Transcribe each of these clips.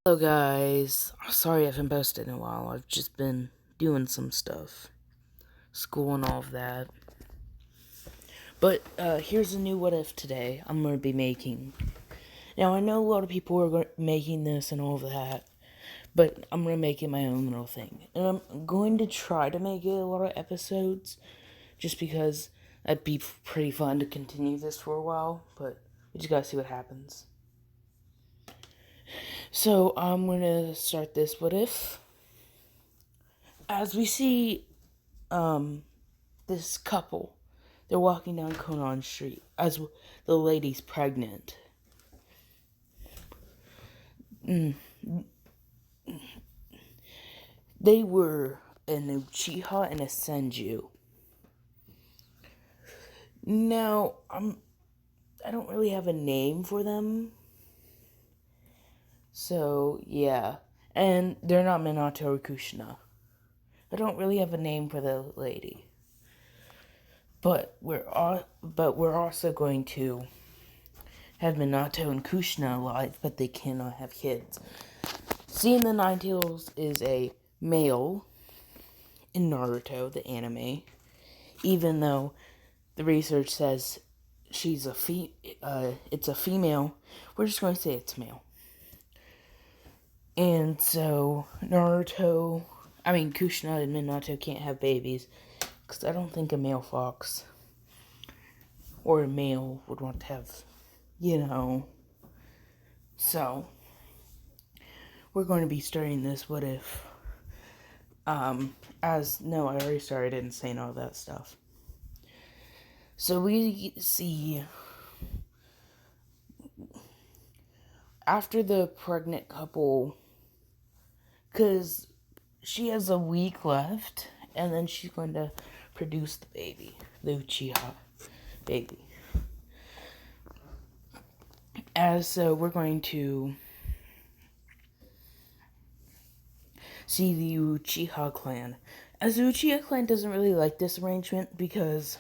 Hello guys, sorry I haven't posted in a while. I've just been doing some stuff, school and all of that. But here's a new what if today I'm going to be making. Now I know a lot of people are making this and all of that, but I'm going to make it my own little thing. And I'm going to try to make it a lot of episodes, just because that'd be pretty fun to continue this for a while, but we just gotta see what happens. So I'm going to start this what if. As we see this couple, they're walking down Conan Street as the lady's pregnant. They were an Uchiha and a senju. Now, I don't really have a name for them. So, yeah. And they're not Minato or Kushina. I don't really have a name for the lady. But we're also going to have Minato and Kushina alive, but they cannot have kids. Seeing the Ninetales is a male in Naruto, the anime, even though the research says it's a female. We're just going to say it's male. And so Kushina and Minato can't have babies, because I don't think a male fox or a male would want to have, So, we're going to be starting this what if. I already started and saying all that stuff. So we see after the pregnant couple, because she has a week left, and then she's going to produce the baby, the Uchiha baby. We're going to see the Uchiha clan. As the Uchiha clan doesn't really like this arrangement because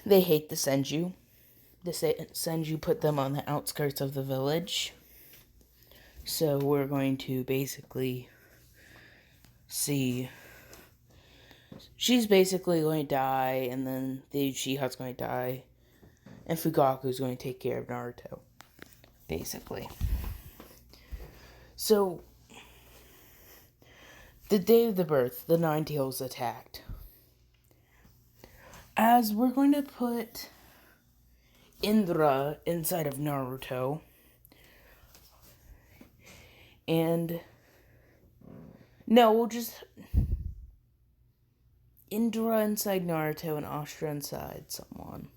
they hate the senju. The senju put them on the outskirts of the village. So we're going to basically see. She's basically going to die, and then the Uchiha's going to die, and Fugaku's going to take care of Naruto. Basically. So, the day of the birth, the Ninetales attacked. As we're going to put Indra inside of Naruto, and no, we'll just Indra inside Naruto and Ashura inside someone.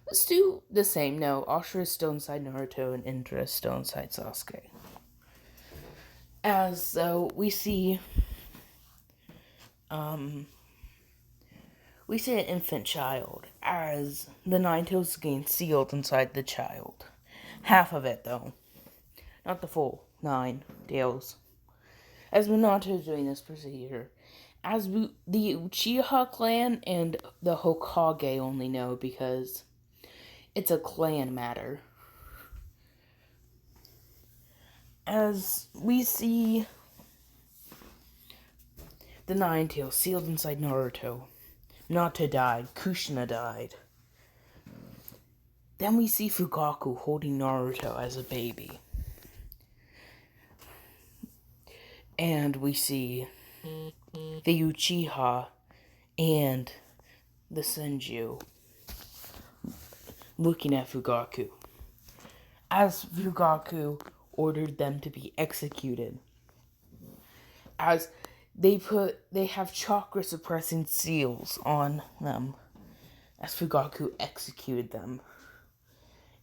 Let's do the same. No, Ashura is still inside Naruto and Indra is still inside Sasuke. We see an infant child as the Ninetales getting sealed inside the child. Half of it, though. Not the full 9 tails. As Minato is doing this procedure, as the Uchiha clan and the Hokage only know because it's a clan matter. As we see the Ninetales sealed inside Naruto. Naruto died. Kushina died. Then we see Fugaku holding Naruto as a baby. And we see the Uchiha and the Senju looking at Fugaku. As Fugaku ordered them to be executed. As they have chakra suppressing seals on them. As Fugaku executed them.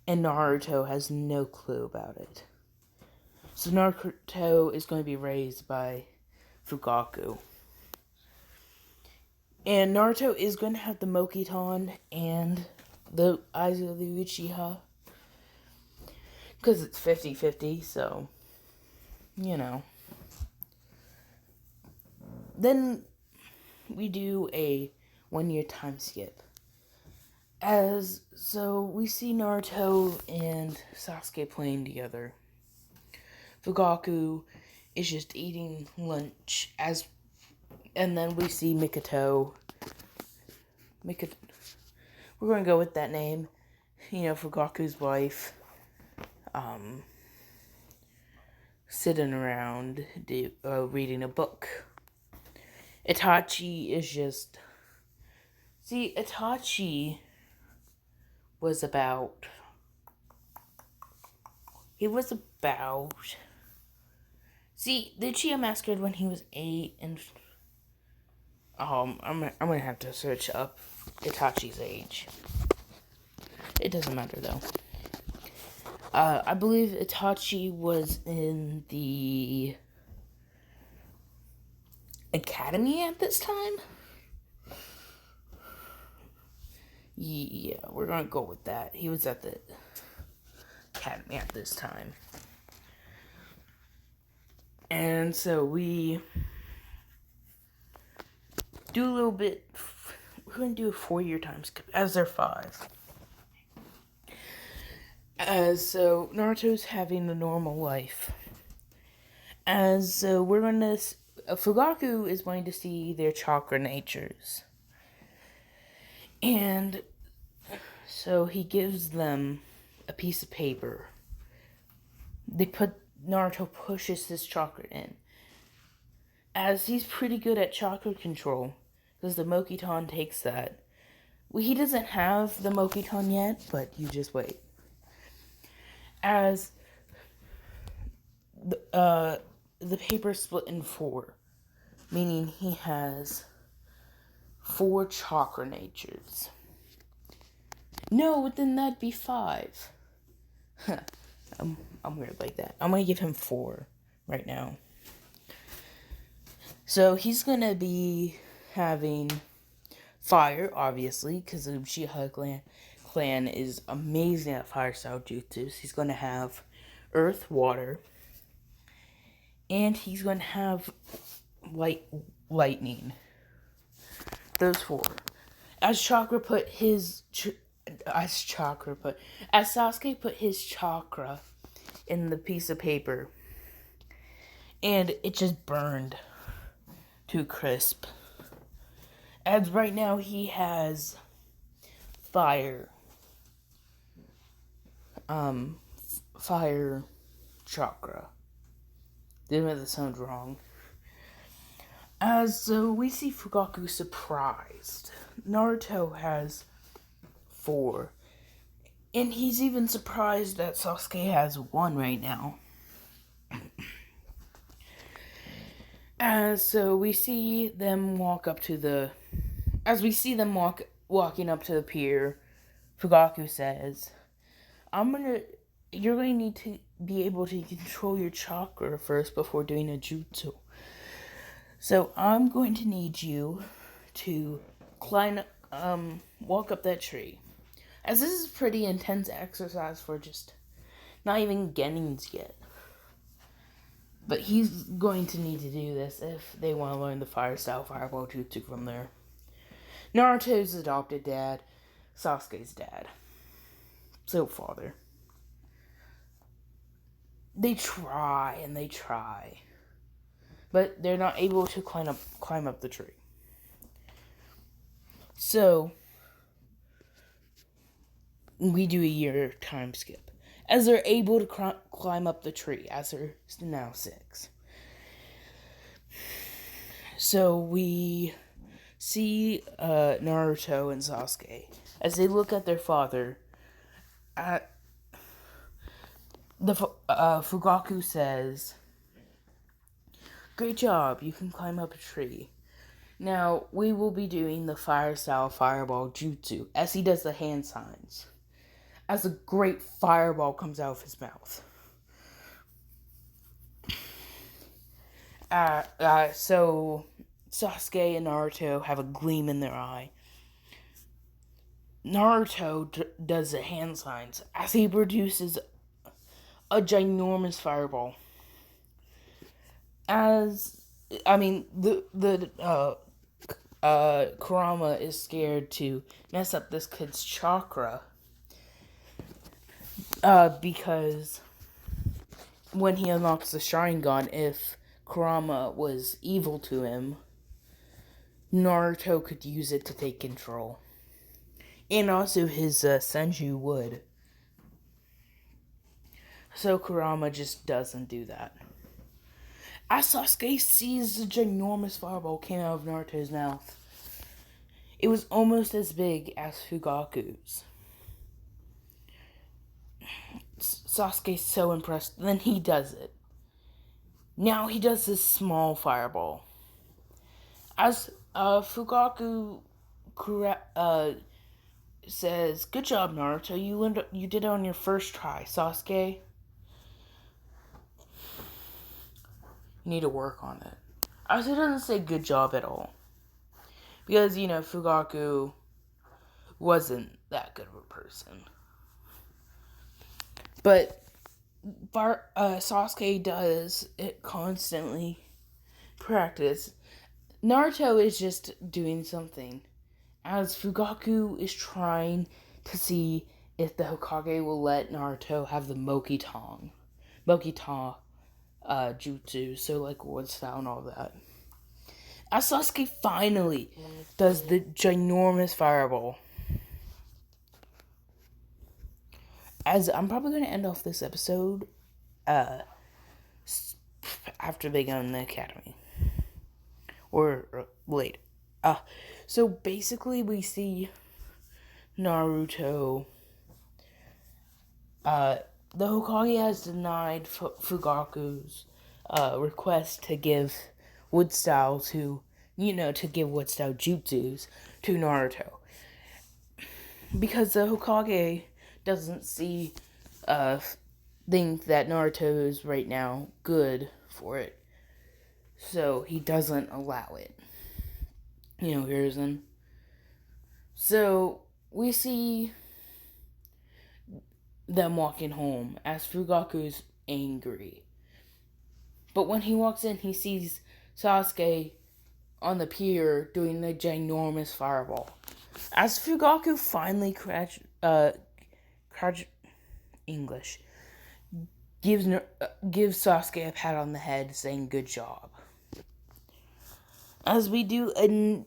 And Naruto has no clue about it. So Naruto is going to be raised by Fugaku. And Naruto is going to have the Mokiton and the eyes of the Uchiha. Because it's 50-50, so, Then we do a 1-year time skip. We see Naruto and Sasuke playing together. Fugaku is just eating lunch and then we see Mikoto. We're going to go with that name. Fugaku's wife. Sitting around reading a book. Itachi is just... See, Itachi was about... See, the Uchiha massacred when he was 8, and... I'm gonna have to search up Itachi's age. It doesn't matter, though. I believe Itachi was in the academy at this time. Yeah, we're gonna go with that. He was at the academy at this time. And so we do a little bit. We're gonna do a 4-year time skip, as they're 5. So Naruto's having a normal life. We're gonna... Fugaku is going to see their chakra natures. And so he gives them a piece of paper. Naruto pushes his chakra in. As he's pretty good at chakra control, because the Mokiton takes that. Well, he doesn't have the Mokiton yet, but you just wait. As the paper split in 4, meaning he has 4 chakra natures. No, then that'd be 5. I'm weird like that. I'm gonna give him 4 right now. So he's gonna be having fire, obviously, because the Uchiha clan is amazing at fire style jutsus. He's gonna have earth, water, and he's gonna have lightning. Those 4. As Sasuke put his chakra in the piece of paper, and it just burned to crisp. As right now he has fire chakra. Didn't make that sound wrong. So we see Fugaku surprised. Naruto has 4. And he's even surprised that Sasuke has 1 right now. So we see them walking up to the pier, Fugaku says, you're going to need to be able to control your chakra first before doing a jutsu. So I'm going to need you to walk up that tree. As this is pretty intense exercise for just not even Genins yet. But he's going to need to do this if they want to learn the fire style fireball jutsu from there. Naruto's adopted dad, Sasuke's dad. So father. They try and they try. But they're not able to climb up the tree. So we do a year time skip. As they're able to climb up the tree, as they're now 6. So we see Naruto and Sasuke as they look at their father. Fugaku says, "Great job, you can climb up a tree. Now we will be doing the fire style fireball jutsu," as he does the hand signs. As a great fireball comes out of his mouth. So Sasuke and Naruto have a gleam in their eye. Naruto does the hand signs as he produces a ginormous fireball. Kurama is scared to mess up this kid's chakra. Because when he unlocks the Sharingan, if Kurama was evil to him, Naruto could use it to take control. And also his senju would. So Kurama just doesn't do that. As Sasuke sees the ginormous fireball came out of Naruto's mouth, it was almost as big as Fugaku's. Sasuke's so impressed. Then he does it. Now he does this small fireball. As Fugaku says, "Good job, Naruto. You did it on your first try, Sasuke. You need to work on it." As he doesn't say good job at all. Because, Fugaku wasn't that good of a person. But Sasuke does it constantly practice. Naruto is just doing something, as Fugaku is trying to see if the Hokage will let Naruto have the Mokita jutsu, so like Woods style and all that. As Sasuke finally does the ginormous fireball. As I'm probably going to end off this episode after they go in the academy. Or later. So basically we see Naruto. The Hokage has denied Fugaku's request to give wood style to give wood style jutsus to Naruto. Because the Hokage doesn't think that Naruto is right now good for it. So he doesn't allow it. Hiruzen. So we see them walking home as Fugaku's angry. But when he walks in, he sees Sasuke on the pier doing the ginormous fireball. As Fugaku finally gives Sasuke a pat on the head, saying "good job." As we do a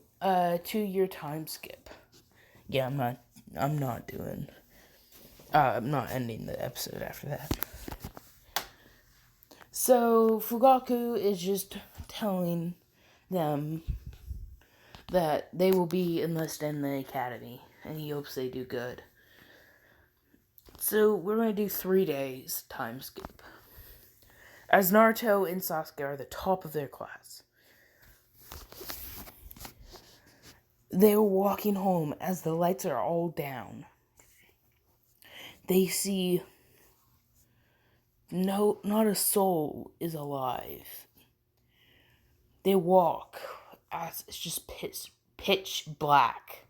2-year time skip. Yeah, I'm not ending the episode after that. So Fugaku is just telling them that they will be enlisted in the academy, and he hopes they do good. So we're going to do 3 days time skip. As Naruto and Sasuke are the top of their class. They are walking home as the lights are all down. They see not a soul is alive. They walk as it's just pitch black.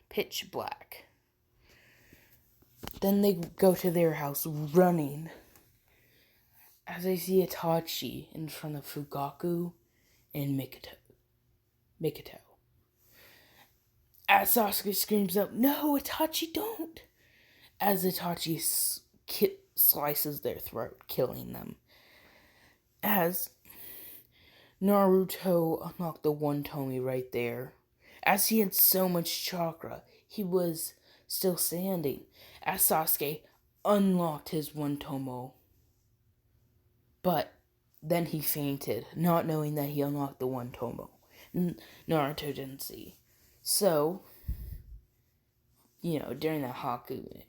Pitch black. Then they go to their house running as they see Itachi in front of Fugaku and Mikoto. As Sasuke screams out, "No, Itachi, don't!" As Itachi slices their throat, killing them. As Naruto unlocked the one Tomi right there. As he had so much chakra, he was still standing. As Sasuke unlocked his one Tomo. But then he fainted, not knowing that he unlocked the one Tomo. Naruto didn't see. So, during the Haku,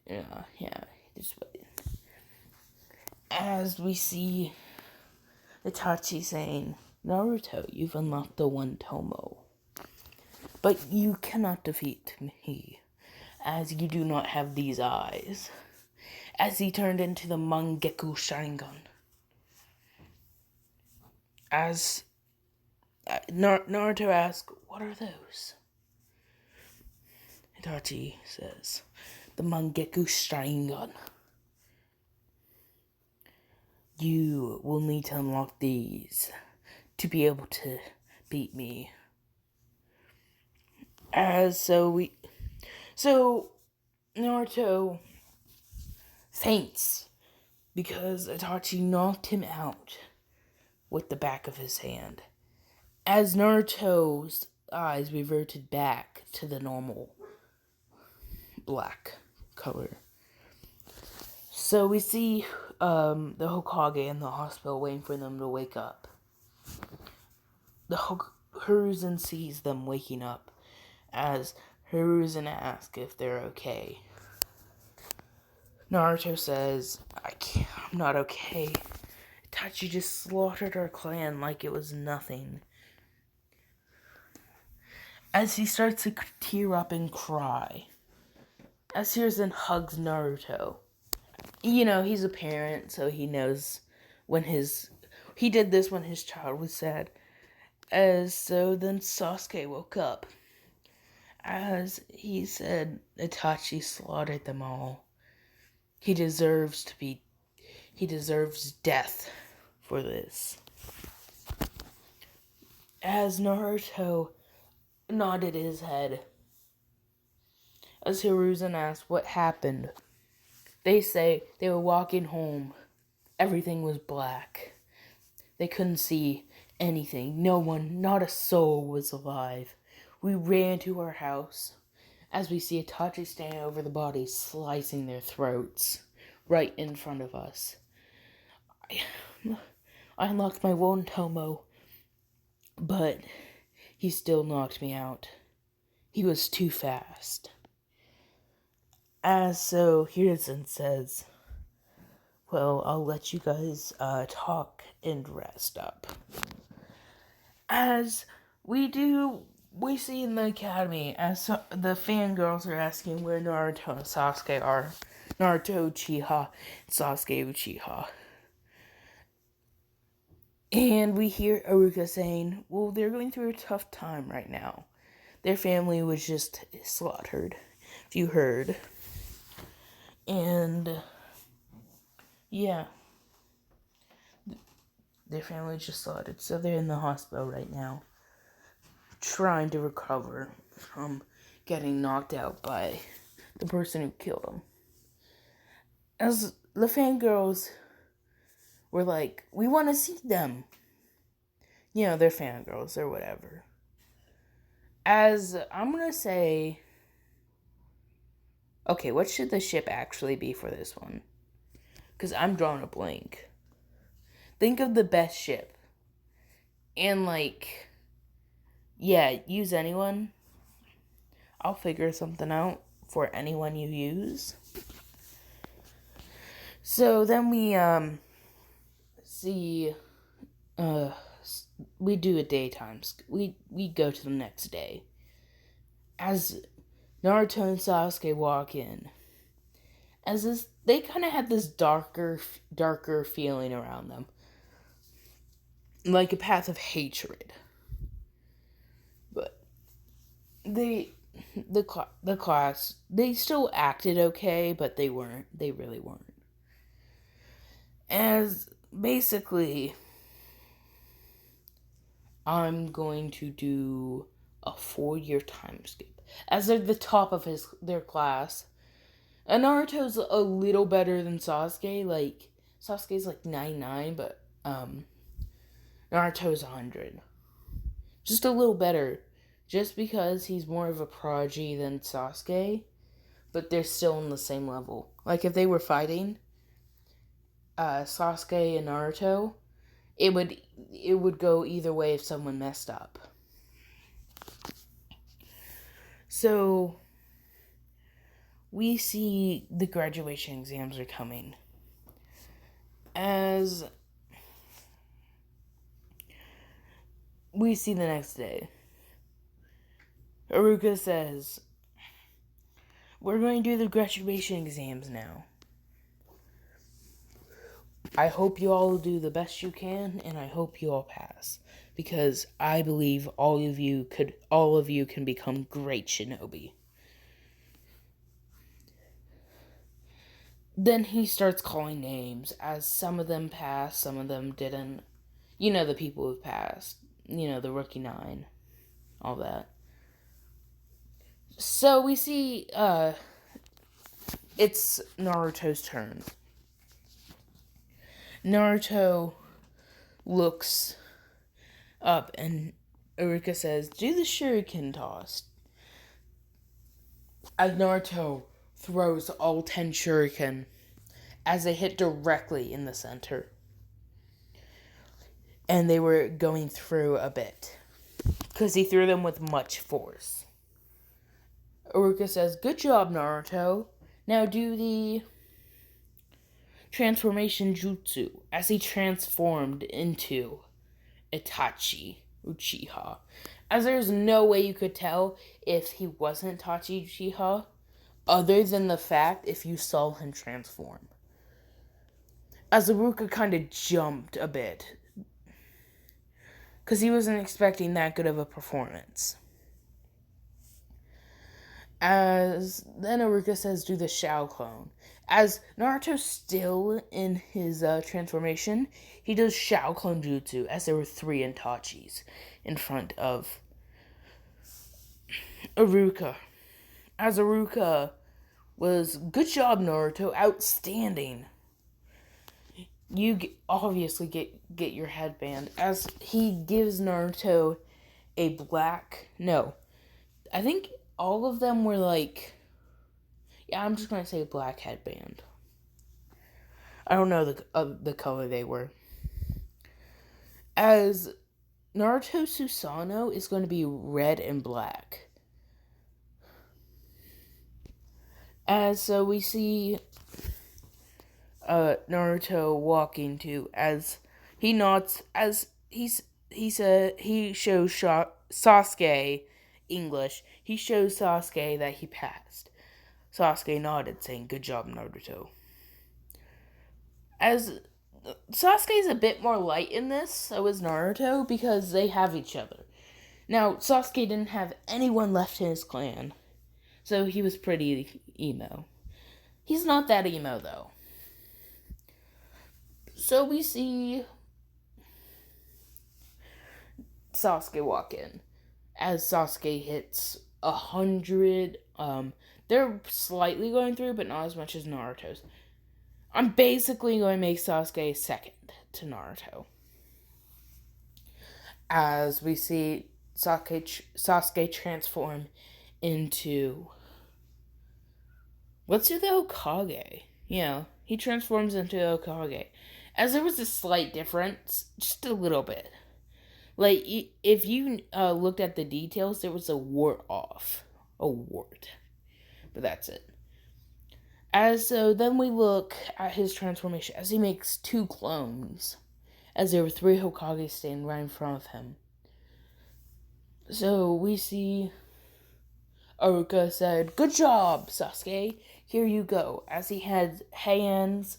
just wait. As we see Itachi saying, "Naruto, you've unlocked the one Tomo. But you cannot defeat me, as you do not have these eyes." As he turned into the Mangekyou Sharingan. As Naruto asks, "What are those?" Itachi says, "The Mangekyou Sharingan. You will need to unlock these to be able to beat me." So Naruto faints because Itachi knocked him out with the back of his hand. As Naruto's eyes reverted back to the normal black color. So we see the Hokage in the hospital waiting for them to wake up. The Hiruzen sees them waking up as Hiruzen asks if they're okay. Naruto says, I'm not okay. Itachi just slaughtered our clan like it was nothing. As he starts to tear up and cry. As Hiruzen hugs Naruto. You know, he's a parent, so he knows he did this when his child was sad. So then Sasuke woke up. As he said, Itachi slaughtered them all. He deserves death for this. As Naruto nodded his head. As Hiruzen asked what happened. They say they were walking home. Everything was black. They couldn't see anything. No one, not a soul was alive. We ran to our house as we see Itachi standing over the bodies, slicing their throats right in front of us. I unlocked my one Tomo, but he still knocked me out. He was too fast. So Hiruzen says, well, I'll let you guys talk and rest up. As we see in the academy, as the fangirls are asking where Naruto and Sasuke are. Naruto Uchiha, Sasuke Uchiha. And we hear Iruka saying, well, they're going through a tough time right now. Their family was just slaughtered, if you heard. And yeah, their family just slaughtered, so they're in the hospital right now, trying to recover from getting knocked out by the person who killed them. As the fangirls were like, we want to see them. You know, they're fangirls or whatever. As I'm gonna say, okay, what should the ship actually be for this one? Because I'm drawing a blank. Think of the best ship. And use anyone. I'll figure something out for anyone you use. So then we see we do a daytime. We go to the next day. As Naruto and Sasuke walk in. They kind of had this darker feeling around them. Like a path of hatred. But the class, they still acted okay, but they really weren't. As basically, I'm going to do a 4-year time skip. As they're the top of their class. And Naruto's a little better than Sasuke. Sasuke's 99, but Naruto's 100. Just a little better. Just because he's more of a prodigy than Sasuke. But they're still on the same level. If they were fighting Sasuke and Naruto, it would go either way if someone messed up. So we see the graduation exams are coming. As we see the next day, Iruka says, we're going to do the graduation exams now. I hope you all do the best you can, and I hope you all pass. Because I believe all of you can become great shinobi. Then he starts calling names, as some of them passed, some of them didn't. You know the people who've passed. You know, the rookie 9. All that. So we see, it's Naruto's turn. Naruto looks up and Iruka says, "Do the shuriken toss." As Naruto throws all 10 shuriken as they hit directly in the center. And they were going through a bit because he threw them with much force. Iruka says, "Good job, Naruto. Now do the transformation jutsu," as he transformed into Itachi Uchiha. As there's no way you could tell if he wasn't Itachi Uchiha, other than the fact if you saw him transform. As Iruka kind of jumped a bit, because he wasn't expecting that good of a performance. As then Iruka says, "Do the Shao clone." As Naruto's still in his transformation, he does Shao clone jutsu as there were 3 Itachis in front of Iruka. As Iruka was, "Good job, Naruto, outstanding." You obviously get your headband as he gives Naruto a black. No, I think all of them were like. Yeah, I'm just gonna say black headband. I don't know the color they were. As Naruto Susanoo is going to be red and black. As so we see Naruto walking to as he nods as he shows Sasuke English. He shows Sasuke that he passed. Sasuke nodded, saying, "Good job, Naruto." As Sasuke's a bit more light in this, so is Naruto, because they have each other. Now, Sasuke didn't have anyone left in his clan, so he was pretty emo. He's not that emo, though. So we see Sasuke walk in. As Sasuke hits 100, they're slightly going through, but not as much as Naruto's. I'm basically going to make Sasuke second to Naruto. As we see Sasuke transform into... Let's do the Hokage. Yeah, he transforms into the Hokage. As there was a slight difference, just a little bit. Like, if you looked at the details, there was a wart off. A wart. But that's it. As so, then we look at his transformation as he makes 2 clones. As there were 3 Hokage standing right in front of him. So we see Iruka said, "Good job, Sasuke. Here you go." As he hands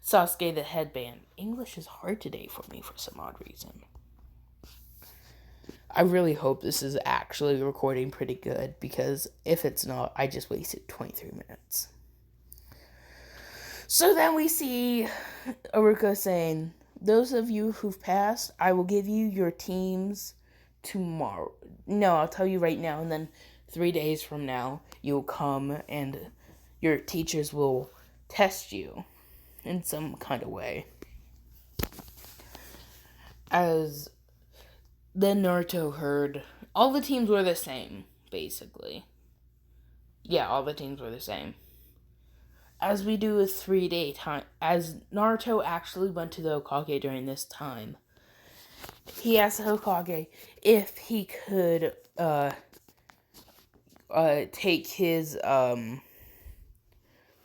Sasuke the headband. English is hard today for me for some odd reason. I really hope this is actually recording pretty good, because if it's not, I just wasted 23 minutes. So then we see Iruka saying, "Those of you who've passed, I will give you your teams tomorrow. No, I'll tell you right now, and then 3 days from now, you'll come and your teachers will test you in some kind of way." As then Naruto heard, all the teams were the same, basically. Yeah, all the teams were the same. As we do a 3-day time, as Naruto actually went to the Hokage during this time, he asked the Hokage if he could take his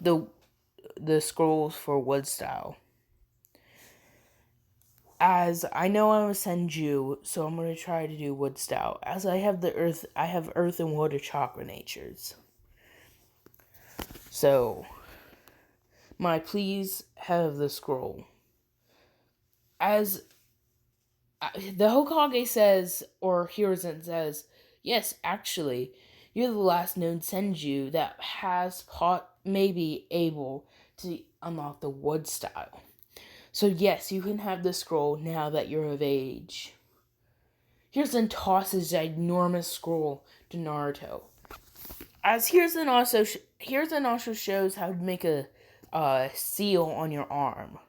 the scrolls for wood style. As I know I'm a senju, so I'm gonna try to do wood style. As I have earth and water chakra natures. So please have the scroll. As the Hokage says, or Hiruzen says, "Yes, actually, you're the last known senju that has maybe able to unlock the wood style. So yes, you can have the scroll now that you're of age." Hiruzen tosses the enormous scroll to Naruto. As Hiruzen also shows how to make a seal on your arm.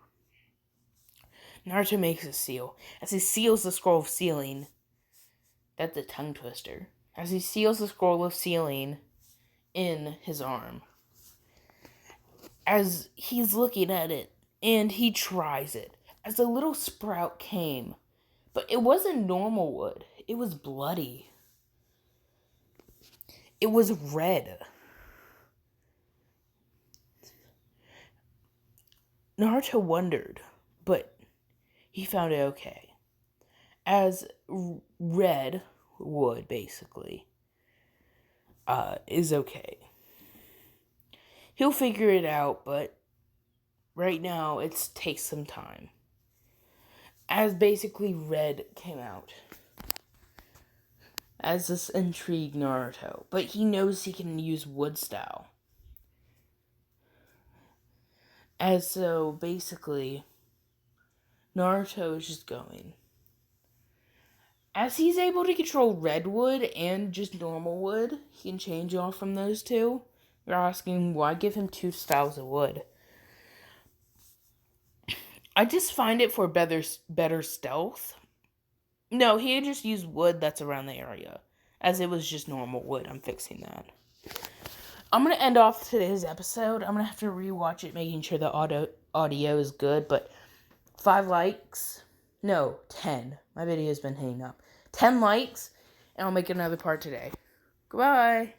Naruto makes a seal. As he seals the scroll of sealing, that's a tongue twister. As he seals the scroll of sealing in his arm, as he's looking at it, and he tries it, as a little sprout came, but it wasn't normal wood. It was bloody. It was red. Naruto wondered, but he found it okay. As red wood, basically, is okay. He'll figure it out, but right now it takes some time. As basically red came out. As this intrigued Naruto, but he knows he can use wood style. As so, basically, Naruto is just going. As he's able to control redwood and just normal wood, he can change off from those two. You're asking, why give him two styles of wood? I just find it for better stealth. No, he just used wood that's around the area. As it was just normal wood. I'm fixing that. I'm going to end off today's episode. I'm going to have to rewatch it, making sure the audio is good. But 5 likes. No, 10. My video's been hanging up. 10 likes, and I'll make another part today. Goodbye.